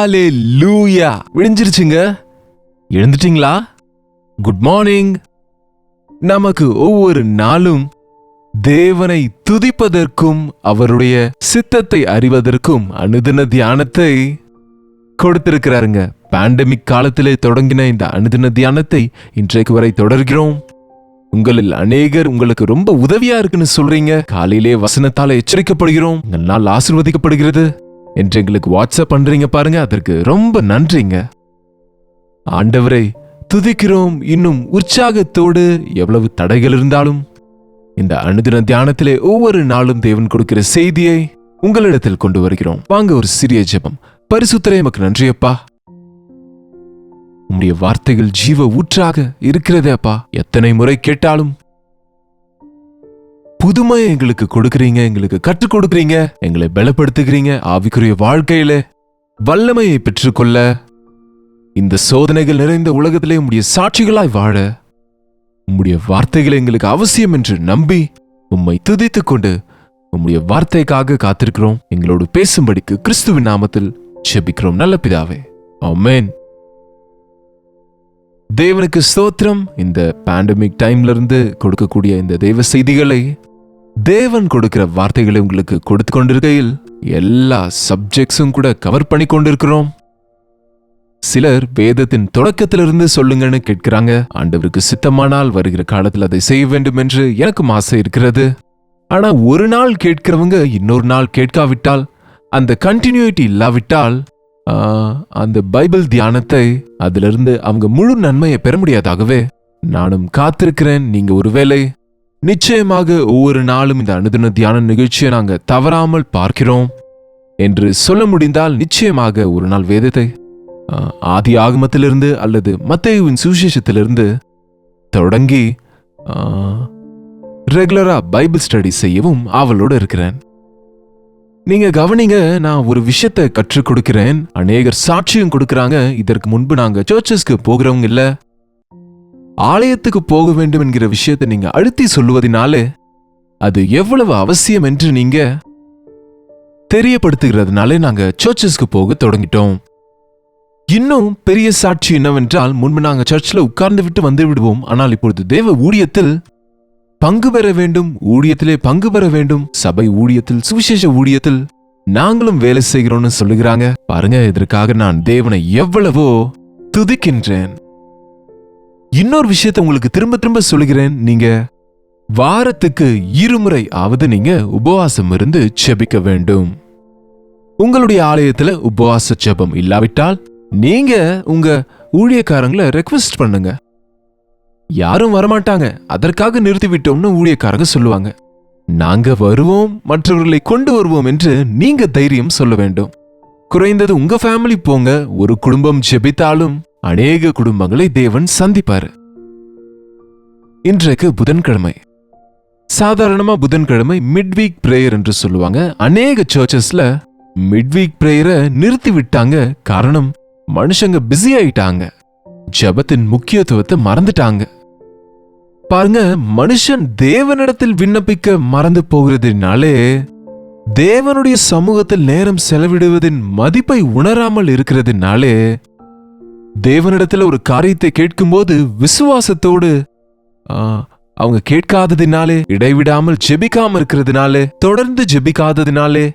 ஹalleluya விடிஞ்சிருச்சுங்க. எழுந்துட்டீங்களா? Good morning. நமக்கு ஒவ்வொரு நாளும் தேவனை துதிப்பதற்கும் அவருடைய சித்தத்தை அறிவதற்கும் அனுதின தியானத்தை கொடுத்திருக்கிறாருங்க. பேண்டமிக் காலத்திலே தொடங்கின இந்த அனுதின தியானத்தை இன்றைக்கு வரை தொடர்கிறோம். உங்களில் அநேகர் உங்களுக்கு ரொம்ப உதவியா இருக்குன்னு சொல்றீங்க. காலையிலே வசனத்தால எச்சரிக்கப்படுகிறோம், உங்கள் நாள் ஆசீர்வதிக்கப்படுகிறது என்று எங்களுக்கு வாட்ஸ்அப் பண்றீங்க பாருங்க. அதற்கு ரொம்ப நன்றிங்க. ஆண்டவரை துதிக்கிறோம். இன்னும் உற்சாகத்தோடு எவ்வளவு தடைகள் இருந்தாலும் இந்த அனுதின தியானத்திலே ஒவ்வொரு நாளும் தேவன் கொடுக்கிற செய்தியை உங்களிடத்தில் கொண்டு வருகிறோம். வாங்க ஒரு சிறிய ஜெபம். பரிசுத்தரே, எமக்கு நன்றியப்பா. உம்முடைய வார்த்தைகள் ஜீவ ஊற்றாக இருக்கிறதே அப்பா. எத்தனை முறை கேட்டாலும் புதுமையை எங்களுக்கு கொடுக்கறீங்க, எங்களுக்கு கற்றுக் கொடுக்கறீங்க, எங்களை பலப்படுத்துகிறீங்க. ஆவிக்குரிய வாழ்க்கையில வல்லமையை பெற்றுக்கொள்ள இந்த சோதனைகள் நிறைந்த உலகத்திலே உம்முடைய சாட்சிகளாய் வாழ உம்முடைய வார்த்தைகள் எங்களுக்கு அவசியம் என்று நம்பி உம்மை துதித்துக் கொண்டு உம்முடைய வார்த்தைக்காக காத்திருக்கிறோம். எங்களோடு பேசும்படிக்கு கிறிஸ்துவின் நாமத்தில் ஜெபிக்கிறோம் நல்ல பிதாவே, ஆமென். தேவனுக்கு ஸ்தோத்திரம். இந்த பேண்டமிக் டைம்ல இருந்து கொடுக்கக்கூடிய இந்த தேவ செய்திகளை, தேவன் கொடுக்கிற வார்த்தைகளை உங்களுக்கு கொடுத்து கொண்டிருக்கையில் எல்லா சப்ஜெக்ட்ஸும் கூட கவர் பண்ணி கொண்டிருக்கிறோம். சிலர் வேதத்தின் தொடக்கத்திலிருந்து சொல்லுங்கன்னு கேட்கிறாங்க. ஆண்டவருக்கு சித்தமானால் வருகிற காலத்தில் அதை செய்ய வேண்டும் என்று எனக்கும் ஆசை இருக்கிறது. ஆனா ஒரு நாள் கேட்கிறவங்க இன்னொரு நாள் கேட்காவிட்டால், அந்த கண்டினியூட்டி இல்லாவிட்டால் அந்த பைபிள் தியானத்தை அதிலிருந்து அவங்க முழு நன்மையை பெற முடியாதாகவே நானும் காத்திருக்கிறேன். நீங்க ஒருவேளை நிச்சயமாக ஒவ்வொரு நாளும் இந்த அனுதின தியான நிகழ்ச்சியை நாங்க தவறாமல் பார்க்கிறோம் என்று சொல்ல முடிந்தால், நிச்சயமாக ஒரு நாள் வேதத்தை ஆதி ஆகமத்திலிருந்து அல்லது மத்தேயுவின் சுவிசேஷத்திலிருந்து தொடங்கி ரெகுலரா பைபிள் ஸ்டடி செய்யவும் ஆவலோடு இருக்கிறேன். நீங்க கவனிங்க, நான் ஒரு விஷயத்தை கற்றுக் கொடுக்கிறேன். அநேகர் சாட்சியம் கொடுக்கறாங்க. இதற்கு முன்பு நாங்க சர்ச்சஸ்க்கு போகிறவங்க இல்ல, ஆலயத்துக்கு போக வேண்டும் என்கிற விஷயத்தை நீங்க அழுத்தி சொல்லுவதனாலே அது எவ்வளவு அவசியம் என்று நீங்க தெரியப்படுத்துகிறதுனாலே நாங்க சர்ச்சஸ்க்கு போக தொடங்கிட்டோம். இன்னும் பெரிய சாட்சி என்னவென்றால், முன்பு நாங்க சர்ச்சில் உட்கார்ந்து விட்டு வந்து விடுவோம். ஆனால் இப்பொழுது தேவ ஊழியத்தில் பங்கு பெற வேண்டும், ஊழியத்திலே பங்கு பெற வேண்டும், சபை ஊழியத்தில், சுவிசேஷ ஊழியத்தில் நாங்களும் வேலை செய்கிறோம்னு சொல்லுகிறாங்க. பாருங்க, இதற்காக நான் தேவனை எவ்வளவோ துதிக்கின்றேன். இன்னொரு விஷயத்தை உங்களுக்கு திரும்ப திரும்ப சொல்லுகிறேன். நீங்க வாரத்துக்கு 2 முறை ஆவது நீங்க உபவாசம் இருந்து ஜெபிக்க வேண்டும். உங்களுடைய ஆலயத்துல உபவாச ஜெபம் இல்லாவிட்டால் நீங்க உங்க ஊழியக்காரங்களை ரெக்வெஸ்ட் பண்ணுங்க. யாரும் வரமாட்டாங்க, அதற்காக நிறுத்திவிட்டோம்னு ஊழியக்காரங்க சொல்லுவாங்க. நாங்க வருவோம், மற்றவர்களை கொண்டு வருவோம் என்று நீங்க தைரியம் சொல்ல வேண்டும். குறைந்தது உங்க ஃபேமிலி போங்க. ஒரு குடும்பம் ஜெபித்தாலும் அநேக குடும்பங்களை தேவன் சந்திப்பாரு. இன்றைக்கு புதன்கிழமை. சாதாரணமா புதன்கிழமை மிட்வீக் பிரேயர் என்று சொல்லுவாங்க. அநேக சர்ச்சஸ்ல மிட்வீக் பிரேயரை நிறுத்தி விட்டாங்க. காரணம், மனுஷங்க பிஸி ஆயிட்டாங்க, ஜெபத்தின் முக்கியத்துவத்தை மறந்துட்டாங்க. பாருங்க, மனுஷன் தேவனிடத்தில் விண்ணப்பிக்க மறந்து போகிறதுனாலே தேவனுடைய சமூகத்தில் நேரம் செலவிடுவதின் மதிப்பை உணராமல் இருக்கிறதுனாலே, தேவனிடத்தில் ஒரு காரியத்தை கேட்கும்போது விசுவாசத்தோடு அவங்க கேட்காததினாலே, இடைவிடாமல் ஜெபிக்காம இருக்கிறதுனாலே, தொடர்ந்து ஜெபிக்காததினாலே,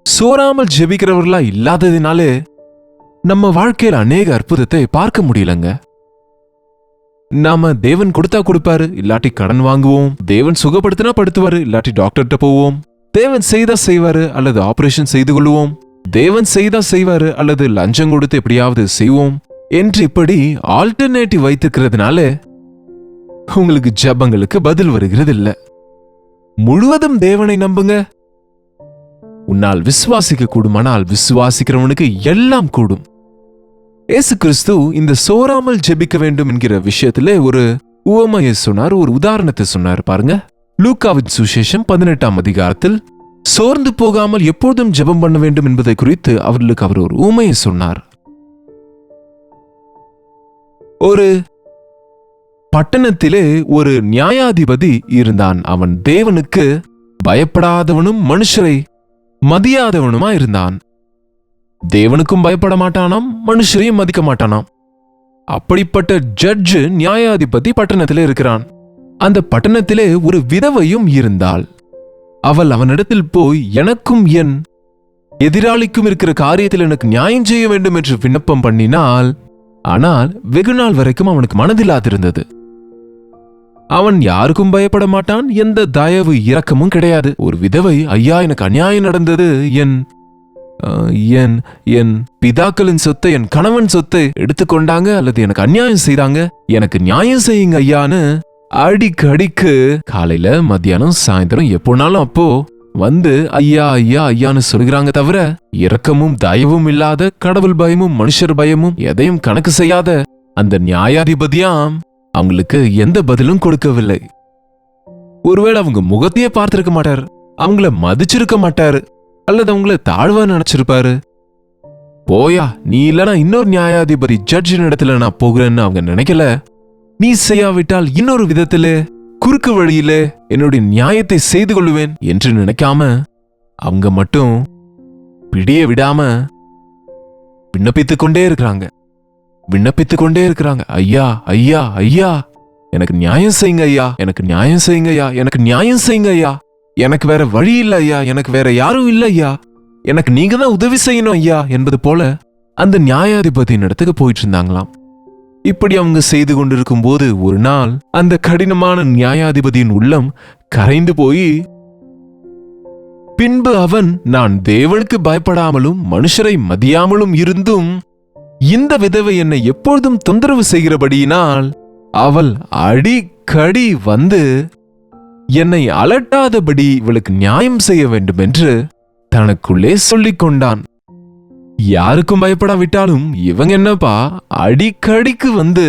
சோறாமல் ஜெபிக்கிறவர்களா இல்லாததினாலே நம்ம வாழ்க்கையில் அநேக அற்புதத்தை பார்க்க முடியலங்க. நாம தேவன் கொடுத்தா கொடுப்பாரு, இல்லாட்டி கடன் வாங்குவோம். தேவன் சுகப்படுத்தினா படுத்துவாரு, இல்லாட்டி டாக்டர்கிட்ட போவோம். தேவன் செய்தா செய்வாரு, அல்லது ஆபரேஷன் செய்து கொள்வோம். தேவன் செய்தா செய்வாரு, அல்லது லஞ்சம் கொடுத்து எப்படியாவது செய்வோம் என்று இப்படி ஆல்டர்னேட்டிவ் வைத்திருக்கிறதுனால உங்களுக்கு ஜெபங்களுக்கு பதில் வருகிறது இல்ல. முழுவதும் தேவனை நம்புங்க. உன்னால் விசுவாசிக்க கூடுமானால் விசுவாசிக்கிறவனுக்கு எல்லாம் கூடும். இயேசு கிறிஸ்து இந்த சோறாமல் ஜெபிக்க வேண்டும் என்கிற விஷயத்திலே ஒரு உவமையை சொன்னார், ஒரு உதாரணத்தை சொன்னார். பாருங்க, லூக்காவின் சுவிசேஷம் 18ஆம் அதிகாரத்தில் சோர்ந்து போகாமல் எப்போதும் ஜெபம் பண்ண வேண்டும் என்பதை குறித்து அவர்களுக்கு அவர் ஒரு உவமையை சொன்னார். ஒரு பட்டணத்திலே ஒரு நியாயாதிபதி இருந்தான். அவன் தேவனுக்கு பயப்படாதவனும் மனுஷரை மதியாதவனுமா இருந்தான். தேவனுக்கும் பயப்பட மாட்டானாம், மனுஷரையும் மதிக்க மாட்டானாம். அப்படிப்பட்ட ஜட்ஜ் நியாயாதிபதி பட்டணத்திலே இருக்கிறான். அந்த பட்டணத்திலே ஒரு விதவையும் இருந்தாள். அவள் அவனிடத்தில் போய், எனக்கும் என் எதிராளிக்கும் இருக்கிற காரியத்தில் எனக்கு நியாயம் செய்ய வேண்டும் என்று விண்ணப்பம் பண்ணினாள். ஆனால் வெகு நாள் வரைக்கும் அவனுக்கு மனதில்லாதிருந்தது. அவன் யாருக்கும் பயப்பட மாட்டான், எந்த தயவு இரக்கமும் கிடையாது. ஒரு விதவை, ஐயா எனக்கு அநியாயம் நடந்தது, என் என் என் பிதாக்களின் சொத்தை, என் கணவன் சொத்தை எடுத்துக்கொண்டாங்க அல்லது எனக்கு அநியாயம் செய்தாங்க, எனக்கு நியாயம் செய்யுங்க ஐயான்னு அடிக்கடிக்கு காலையில மத்தியானம் சாயந்தரம் எப்போனாலும் அப்போ வந்து ஐயா ஐயா ஐயான்னு சொல்கிறாங்க. தவிர இரக்கமும் தயவும் இல்லாத, கடவுள் பயமும் மனுஷர் பயமும் எதையும் கணக்கு செய்யாத அந்த நியாயாதிபதியாம் அவங்களுக்கு எந்த பதிலும் கொடுக்கவில்லை. ஒருவேளை அவங்க முகத்தையே பார்த்திருக்க மாட்டார், அவங்கள மதிச்சிருக்க மாட்டாரு, அல்லது அவங்கள தாழ்வா நினைச்சிருப்பாரு. போயா, நீ இல்லனா இன்னொரு நியாயாதிபதி ஜட்ஜின் இடத்துல நான் போகிறேன்னு அவங்க நினைக்கல. நீ செய்யாவிட்டால் இன்னொரு விதத்தில குறுக்கு வழியில என்னுடைய நியாயத்தை செய்து கொள்ளுவேன் என்று நினைக்காம அவங்க மட்டும் பிடிய விடாம விண்ணப்பித்துக் கொண்டே இருக்கிறாங்க. ஐயா ஐயா ஐயா, எனக்கு நியாயம் செய்யுங்க ஐயா, எனக்கு நியாயம் செய்யுங்க ஐயா, எனக்கு நியாயம் செய்யுங்க ஐயா, எனக்கு வேற வழி இல்ல ஐயா, எனக்கு வேற யாரும் இல்ல ஐயா, எனக்கு நீங்க தான் உதவி செய்யணும் ஐயா என்பது போல அந்த நியாயாதிபதியின் இடத்துக்கு போயிட்டு இருந்தாங்களாம். இப்படி அவங்க செய்து கொண்டிருக்கும் போது ஒரு நாள் அந்த கடினமான நியாயாதிபதியின் உள்ளம் கரைந்து போய், பின்பு அவன், நான் தேவனுக்கு பயப்படாமலும் மனுஷரை மதியாமலும் இருந்தும் இந்த விதவை என்னை எப்பொழுதும் தொந்தரவு செய்கிறபடியினால் அவள் அடிக்கடி வந்து என்னை அலட்டாதபடி இவளுக்கு நியாயம் செய்ய வேண்டும் என்று தனக்குள்ளே சொல்லிக் கொண்டான். யாருக்கும் பயப்படாவிட்டாலும் இவங்க என்னப்பா அடிக்கடிக்கு வந்து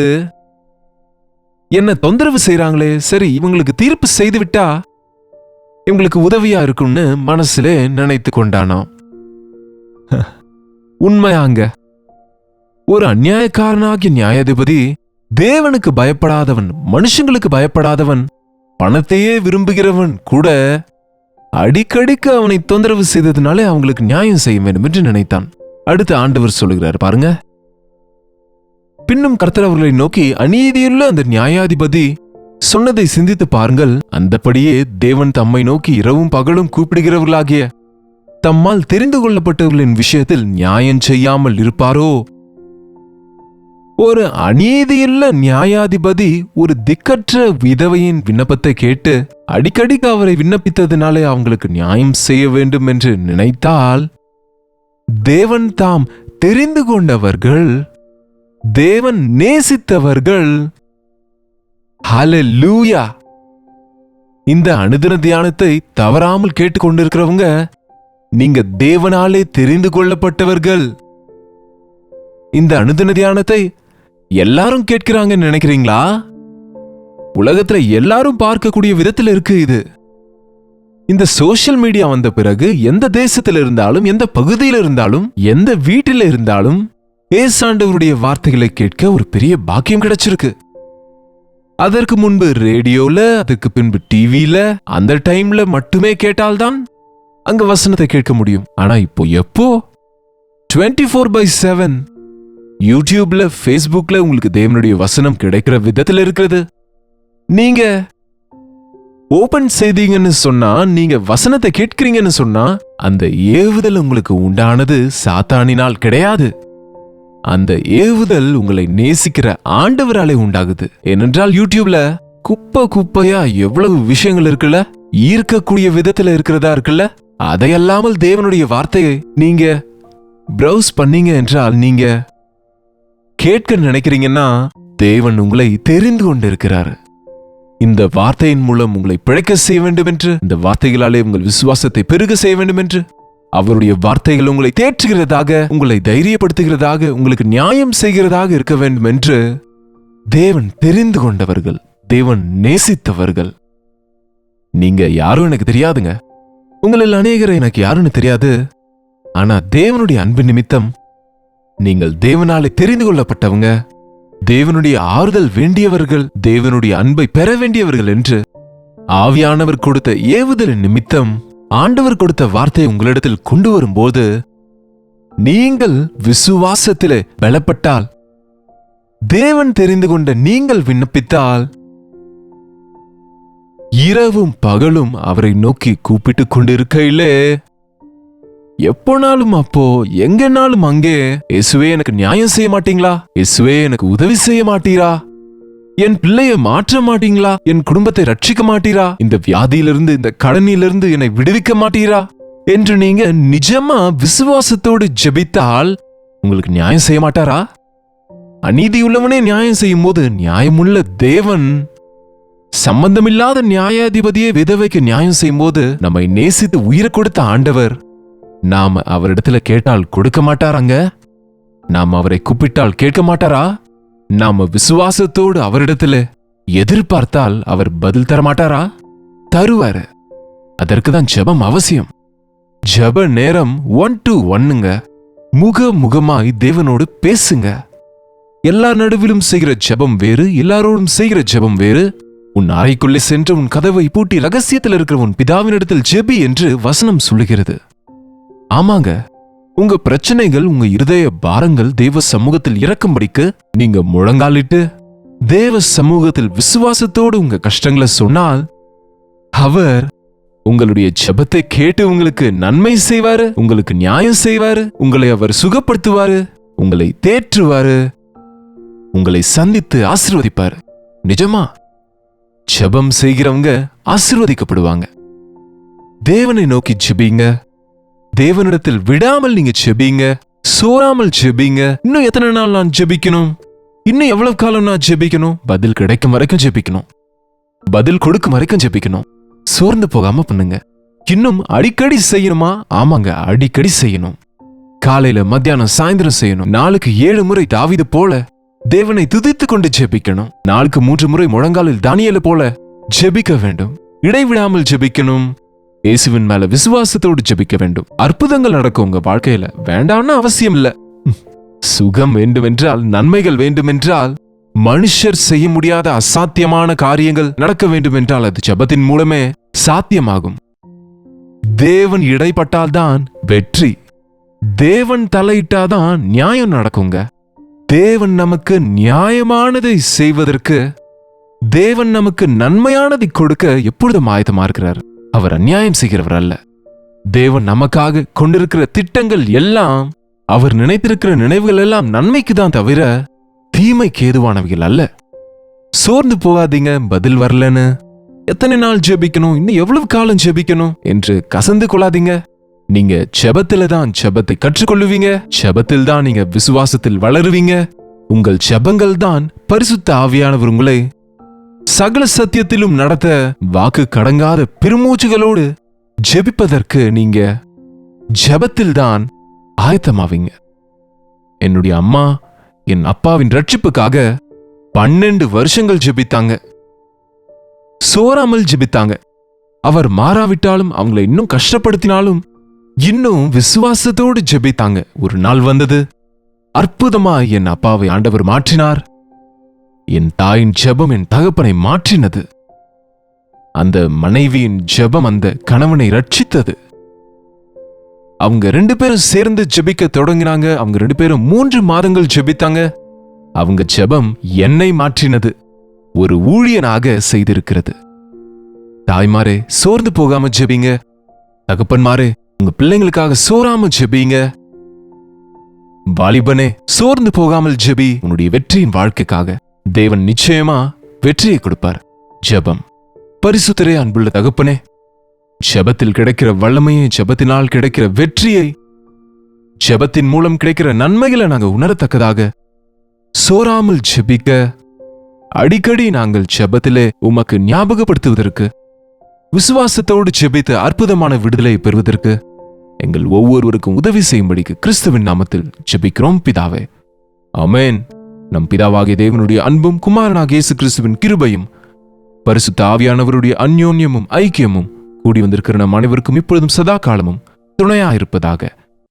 என்ன தொந்தரவு செய்யறாங்களே, சரி இவங்களுக்கு தீர்ப்பு செய்து விட்டா இவங்களுக்கு உதவியா இருக்கும்னு மனசுல நினைத்து கொண்டானாம். உண்மையாங்க, ஒரு அநியாயக்காரனாகிய நியாயாதிபதி, தேவனுக்கு பயப்படாதவன், மனுஷங்களுக்கு பயப்படாதவன், பணத்தையே விரும்புகிறவன் கூட அடிக்கடிக்கு அவனை தொந்தரவு செய்ததுனாலே அவங்களுக்கு நியாயம் செய்ய வேண்டும் என்று நினைத்தான். அடுத்து ஆண்டவர் சொல்லுகிறார் பாருங்க, பின்னும் கர்த்தர் அவர்களை நோக்கி, அநீதியுள்ள அந்த நியாயாதிபதி சொன்னதை சிந்தித்து பாருங்கள். அந்தபடியே தேவன் தம்மை நோக்கி இரவும் பகலும் கூப்பிடுகிறவர்களாகிய தம்மால் தெரிந்து கொள்ளப்பட்டவர்களின் விஷயத்தில் நியாயம் செய்யாமல் இருப்பாரோ? ஒரு அநீதியுள்ள நியாயாதிபதி ஒரு திக்கற்ற விதவையின் விண்ணப்பத்தை கேட்டு அடிக்கடிக்கு அவரை விண்ணப்பித்ததினாலே அவங்களுக்கு நியாயம் செய்ய வேண்டும் என்று நினைத்தால், தேவன் தாம் தெரிந்து கொண்டவர்கள், தேவன் நேசித்தவர்கள், ஹல்லேலூயா, இந்த அனுதின தியானத்தை தவறாமல் கேட்டுக்கொண்டிருக்கிறவங்க, நீங்க தேவனாலே தெரிந்து கொள்ளப்பட்டவர்கள். இந்த அனுதின தியானத்தை எல்லாரும் கேட்கிறாங்கன்னு நினைக்கிறீங்களா? உலகத்துல எல்லாரும் பார்க்கக்கூடிய விதத்தில் இருக்கு இது. இந்த சோசியல் மீடியா வந்த பிறகு எந்த தேசத்தில் இருந்தாலும், எந்த பகுதியில் இருந்தாலும், எந்த வீட்டில் இருந்தாலும் ஏசாண்டவருடைய வார்த்தைகளை கேட்க ஒரு பெரிய பாக்கியம் கிடைச்சிருக்கு. அதற்கு முன்பு ரேடியோல, அதுக்கு பின்பு டிவியில, அந்த டைம்ல மட்டுமே கேட்டால்தான் அங்க வசனத்தை கேட்க முடியும். ஆனா இப்போ எப்போ 24/7 யூடியூப்ல, ஃபேஸ்புக்ல உங்களுக்கு தேவனுடைய வசனம் கிடைக்கிற விதத்துல இருக்கிறது. நீங்க ஓபன் செய்தீங்கன்னு சொன்னா, நீங்க வசனத்தை கேட்கிறீங்கன்னு சொன்னா, அந்த ஏவுதல் உங்களுக்கு உண்டானது சாத்தானினால் கிடையாது. அந்த ஏவுதல் உங்களை நேசிக்கிற ஆண்டவராலே உண்டாகுது. ஏனென்றால் யூடியூப்ல குப்பையா எவ்வளவு விஷயங்கள் இருக்குல்ல, ஈர்க்கக்கூடிய விதத்துல இருக்கிறதா இருக்குல்ல. அதையல்லாமல் தேவனுடைய வார்த்தையை நீங்க பிரவுஸ் பண்ணீங்க என்றால், நீங்க கேட்க நினைக்கிறீங்கன்னா, தேவன் உங்களை தெரிந்து கொண்டிருக்கிறார். இந்த வார்த்தையின் மூலம் உங்களை பிழைக்க செய்ய வேண்டும் என்று, இந்த வார்த்தைகளாலே உங்கள் விசுவாசத்தை பெருக செய்ய வேண்டும் என்று, அவருடைய வார்த்தைகள் உங்களை தேற்றுகிறதாக, உங்களை தைரியப்படுத்துகிறதாக, உங்களுக்கு நியாயம் செய்கிறதாக இருக்க வேண்டும் என்று தேவன் தெரிந்து கொண்டவர்கள், தேவன் நேசித்தவர்கள். நீங்க யாரும் எனக்கு தெரியாதுங்க, உங்களில் அநேகரை எனக்கு யாருன்னு தெரியாது. ஆனா தேவனுடைய அன்பு நிமித்தம் நீங்கள் தேவனாலே தெரிந்து கொள்ளப்பட்டவங்க, தேவனுடைய ஆறுதல் வேண்டியவர்கள், தேவனுடைய அன்பை பெற வேண்டியவர்கள் என்று ஆவியானவர் கொடுத்த ஏவுதல் நிமித்தம் ஆண்டவர் கொடுத்த வார்த்தையை உங்களிடத்தில் கொண்டு வரும்போது நீங்கள் விசுவாசத்திலே பலப்பட்டால், தேவன் தெரிந்து கொண்ட நீங்கள் விண்ணப்பித்தால், இரவும் பகலும் அவரை நோக்கி கூப்பிட்டு கொண்டிருக்கையிலே, எப்போனாலும் அப்போ எங்கனாலும் அங்கே, இயேசுவே எனக்கு நியாயம் செய்ய மாட்டீங்களா? இயேசுவே எனக்கு உதவி செய்ய மாட்டீரா? என் பிள்ளைய மாற்ற மாட்டீங்களா? என் குடும்பத்தை ரட்சிக்க மாட்டீரா? இந்த வியாதியிலிருந்து, இந்த கடனிலிருந்து என்னை விடுவிக்க மாட்டீரா என்று நீங்க நிஜமா விசுவாசத்தோடு ஜெபித்தால் உங்களுக்கு நியாயம் செய்ய மாட்டாரா? அநீதியுள்ளவனே நியாயம் செய்யும் போது நியாயமுள்ள தேவன் சம்பந்தமில்லாத நியாயாதிபதியே விதவைக்கு நியாயம் செய்யும் போது நம்மை நேசித்து உயிரை கொடுத்த ஆண்டவர் நாம அவரிடத்துல கேட்டால் கொடுக்க மாட்டாராங்க? நாம் அவரை கூப்பிட்டால் கேட்க மாட்டாரா? நாம விசுவாசத்தோடு அவரிடத்துல எதிர்பார்த்தால் அவர் பதில் தர மாட்டாரா? தருவாரு. அதற்குதான் ஜெபம் அவசியம். ஜெப நேரம் 1 to 1ங்க. முகமாய் தேவனோடு பேசுங்க. எல்லார் நடுவிலும் செய்கிற ஜெபம் வேறு, எல்லாரோடும் செய்கிற ஜெபம் வேறு. உன் அறைக்குள்ளே சென்று உன் கதவை பூட்டி ரகசியத்தில் இருக்கிற உன் பிதாவினிடத்தில் ஜெபி என்று வசனம் சொல்லுகிறது. ஆமாங்க, உங்க பிரச்சனைகள், உங்க இருதய பாரங்கள் தேவ சமூகத்தில் இறக்கும்படிக்கு நீங்க முழங்காலிட்டு தேவ சமூகத்தில் விசுவாசத்தோடு உங்க கஷ்டங்களை சொன்னால், அவர் உங்களுடைய ஜெபத்தை கேட்டு உங்களுக்கு நன்மை செய்வாரு, உங்களுக்கு நியாயம் செய்வாரு, உங்களை அவர் சுகப்படுத்துவாரு, உங்களை தேற்றுவாரு, உங்களை சந்தித்து ஆசீர்வதிப்பாரு. நிஜமா ஜெபம் செய்கிறவங்க ஆசீர்வதிக்கப்படுவாங்க. தேவனை நோக்கி ஜெபிங்க. தேவனிடத்தில் விடாமல் நீங்க ஜெபிங்க, சோராமல் ஜெபிங்க. இன்னும் எத்தனை நாள் நான் ஜெபிக்கணும்? இன்னும் எவ்வளவு காலம் நான் ஜெபிக்கணும்? பதில் கிடைக்கும் வரைக்கும் ஜெபிக்கணும், பதில் கொடுக்கும் வரைக்கும் ஜெபிக்கணும். சோர்ந்து போகாம பண்ணுங்க. இன்னும் அடிக்கடி செய்யணுமா? ஆமாங்க, அடிக்கடி செய்யணும். காலையில, மத்தியானம், சாயந்தரம் செய்யணும். நாளுக்கு 7 முறை தாவீது போல தேவனை துதித்து கொண்டு ஜெபிக்கணும். நாளுக்கு 3 முறை முழங்காலில் தானியேலை போல ஜெபிக்க வேண்டும். இடைவிடாமல் ஜெபிக்கணும். இயேசுவின் மேல விசுவாசத்தோடு ஜெபிக்க வேண்டும். அற்புதங்கள் நடக்கும் உங்க வாழ்க்கையில. வேண்டாம்னு அவசியம் இல்ல. சுகம் வேண்டுமென்றால், நன்மைகள் வேண்டுமென்றால், மனுஷர் செய்ய முடியாத அசாத்தியமான காரியங்கள் நடக்க வேண்டுமென்றால் அது ஜெபத்தின் மூலமே சாத்தியமாகும். தேவன் இடைப்பட்டால்தான் வெற்றி. தேவன் தலையிட்டாதான் நியாயம் நடக்குங்க. தேவன் நமக்கு நியாயமானதை செய்வதற்கு, தேவன் நமக்கு நன்மையானதை கொடுக்க எப்பொழுதும் ஆயத்தமா இருக்கிறார். அவர் அநியாயம் செய்கிறவர் அல்ல. தேவன் நமக்காக கொண்டிருக்கிற திட்டங்கள் எல்லாம், அவர் நினைத்திருக்கிற நினைவுகள் எல்லாம் நன்மைக்கு தான் தவிர தீமைக்கு ஏதுவானவைகள் அல்ல. சோர்ந்து போகாதீங்க. பதில் வரலன்னு எத்தனை நாள் ஜெபிக்கணும், இன்னும் எவ்வளவு காலம் ஜெபிக்கணும் என்று கசந்து கொள்ளாதீங்க. நீங்க ஜெபத்தில தான் ஜெபத்தை கற்றுக்கொள்ளுவீங்க. ஜெபத்தில் தான் நீங்க விசுவாசத்தில் வளருவீங்க. உங்கள் ஜெபங்கள் தான் பரிசுத்த ஆவியானவர் உங்களை சகல சத்தியத்திலும் நடத்த வாக்கு கடங்காத பெருமூச்சுகளோடு ஜெபிப்பதற்கு நீங்க ஜெபத்தில் தான் ஆயத்தமாவீங்க. என்னுடைய அம்மா என் அப்பாவின் ரட்சிப்புக்காக 12 வருஷங்கள் ஜெபித்தாங்க. சோராமல் ஜெபித்தாங்க. அவர் மாறாவிட்டாலும், அவங்களை இன்னும் கஷ்டப்படுத்தினாலும் இன்னும் விசுவாசத்தோடு ஜெபித்தாங்க. ஒரு நாள் வந்தது, அற்புதமா என் அப்பாவை ஆண்டவர் மாற்றினார். என் தாயின் ஜெபம் என் தகப்பனை மாற்றினது. அந்த மனைவியின் ஜெபம் அந்த கணவனை ரட்சித்தது. அவங்க 2 பேரும் சேர்ந்து ஜெபிக்க தொடங்கினாங்க. அவங்க 2 பேரும் 3 மாதங்கள் ஜெபித்தாங்க. அவங்க ஜெபம் என்னை மாற்றினது, ஒரு ஊழியனாக செய்திருக்கிறது. தாய்மாரே, சோர்ந்து போகாம ஜெபிங்க. தகப்பன்மாரே, உங்க பிள்ளைங்களுக்காக சோராம ஜெபிங்க. வாலிபனே, சோர்ந்து போகாமல் ஜெபி. உன்னுடைய வெற்றியின் வாழ்க்கைக்காக தேவன் நிச்சயமா வெற்றியை கொடுப்பார். ஜெபம். பரிசுத்தரே, அன்புள்ள தகப்பனே, ஜெபத்தில் கிடைக்கிற வல்லமையை, ஜெபத்தினால் கிடைக்கிற வெற்றியை, ஜெபத்தின் மூலம் கிடைக்கிற நன்மைகளை நாங்க உணரத்தக்கதாக சோராமல் ஜெபிக்க, அடிக்கடி நாங்கள் ஜெபத்திலே உமக்கு ஞாபகப்படுத்துவதற்கு, விசுவாசத்தோடு ஜெபித்து அற்புதமான விடுதலை பெறுவதற்கு எங்கள் ஒவ்வொருவருக்கும் உதவி செய்யும்படிக்கு கிறிஸ்துவின் நாமத்தில் ஜெபிக்கிறோம் பிதாவே. ஆமென். நம் பிதாவாகிய தேவனுடைய அன்பும் குமாரனாகிய இயேசு கிறிஸ்துவின் கிருபையும் பரிசுத்த ஆவியானவருடைய அந்யோன்யமும் ஐக்கியமும் கூடி வந்திருக்கிற நம் அனைவருக்கும் இப்பொழுதும் சதா காலமும் துணையாயிருப்பதாக.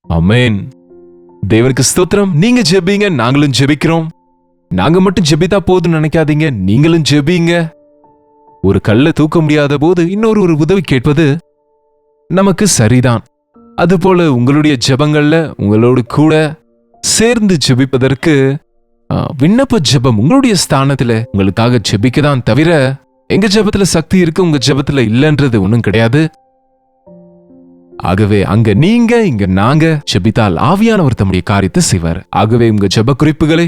ஆமென். தேவனுக்கு ஸ்தோத்திரம். நீங்க ஜெபிங்க, நாங்களும் ஜெபிக்கிறோம். நாங்க மட்டும் ஜெபித்தா போதும் நினைக்காதீங்க, நீங்களும் ஜெபிங்க. ஒரு கல்லை தூக்க முடியாத போது இன்னொரு உதவி கேட்பது நமக்கு சரிதான். அதுபோல உங்களுடைய ஜெபங்கள்ல உங்களோடு கூட சேர்ந்து ஜெபிப்பதற்கு விண்ணப்ப ஜெபம் உங்களுடைய ஸ்தானத்துல உங்களுக்காக ஜெபிக்கதான் தவிர எங்க ஜெபத்துல சக்தி இருக்கு உங்க ஜெபத்துல இல்லைன்றது ஒண்ணும் கிடையாது. ஆகவே அங்க நீங்க இங்க நாங்க ஜெபித்தால் ஆவியானவர் தம்முடைய காரியத்தை செய்வார். ஆகவே உங்க ஜெப குறிப்புகளை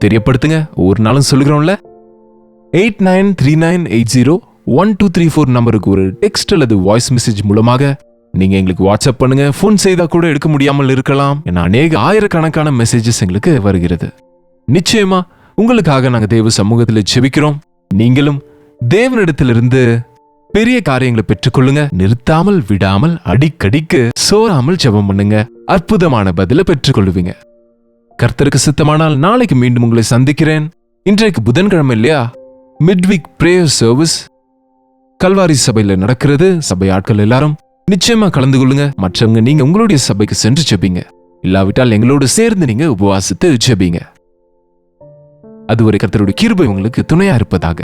தெரியப்படுத்துங்க. ஒவ்வொரு நாளும் சொல்லுகிறோம்ல, 8939801234 நம்பருக்கு ஒரு டெக்ஸ்ட் அல்லது வாய்ஸ் மெசேஜ் மூலமாக நீங்க எங்களுக்கு வாட்ஸ்அப் பண்ணுங்க. போன் செய்தா கூட எடுக்க முடியாமல் இருக்கலாம். ஏன்னா அநேக ஆயிரக்கணக்கான மெசேஜஸ் எங்களுக்கு வருகிறது. நிச்சயமா உங்களுக்காக நாங்க தேவ சமூகத்தில் ஜெபிக்கிறோம். நீங்களும் தேவனிடத்திலிருந்து பெரிய காரியங்களை பெற்றுக்கொள்ளுங்க. நிறுத்தாமல் விடாமல் அடிக்கடிக்கு சோறாமல் ஜெபம் பண்ணுங்க. அற்புதமான பதில பெற்றுக்கொள்ளுவீங்க. கர்த்தருக்கு சித்தமானால் நாளைக்கு மீண்டும் உங்களை சந்திக்கிறேன். இன்றைக்கு புதன்கிழமை இல்லையா? மிட்வீக் பிரேயர் சர்வீஸ் கல்வாரி சபையில நடக்கிறது. சபை ஆட்கள் எல்லாரும் நிச்சயமா கலந்து கொள்ளுங்க. மற்றவங்க நீங்க உங்களுடைய சபைக்கு சென்று ஜெபிங்க. இல்லாவிட்டால் எங்களோடு சேர்ந்து நீங்க உபவாசித்து ஜெபிங்க. அதுவரை கர்த்தருடைய கிருபை உங்களுக்கு துணையா இருப்பதாக.